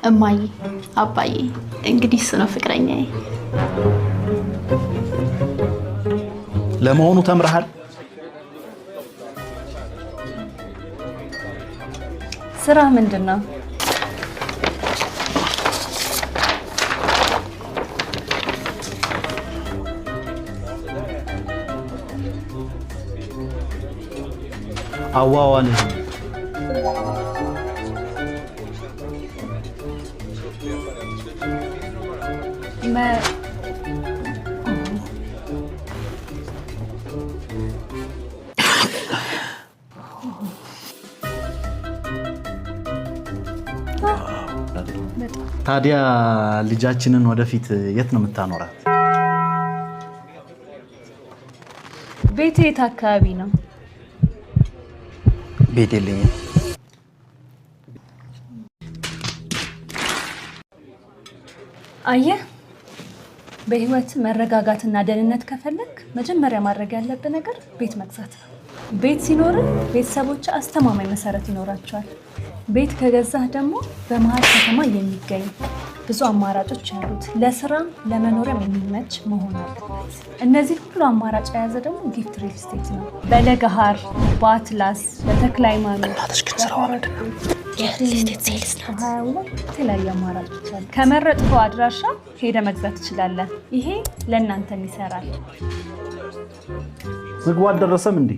እማዬ አባዬ እንግዲህ እሱ ነው ፍቅረኛዬ። ለመሆኑ ተምረሃል? ስራ ምንድነው? አዋዋልህ ታዲያ ልጃችንን ወደፊት የት ነው የምታኖራት? ቤት የት አካባቢ ነው? ቤት የለኝም። አየህ፣ በህይወት መረጋጋትና ደህንነት ከፈለክ መጀመሪያ ማድረግ ያለብህ ነገር ቤት መግዛት ነው። ቤት ሲኖር ቤተሰቦች አስተማማኝ መሰረት ይኖራቸዋል። ቤት ከገዛህ ደግሞ በመሀል ከተማ የሚገኝ ብዙ አማራጮች ያሉት ለስራ ለመኖሪያም የሚመች መሆን አለበት። እነዚህ ሁሉ አማራጭ የያዘ ደግሞ ጊፍት ሪል ስቴት ነው። በለገሃር፣ በአትላስ፣ በተክለ ሃይማኖት የተለያዩ አማራጮች አሉ። ከመረጥከው አድራሻ ሄደ መግዛት ትችላለህ። ይሄ ለእናንተም ይሰራል። ምግቡ አልደረሰም እንዴ?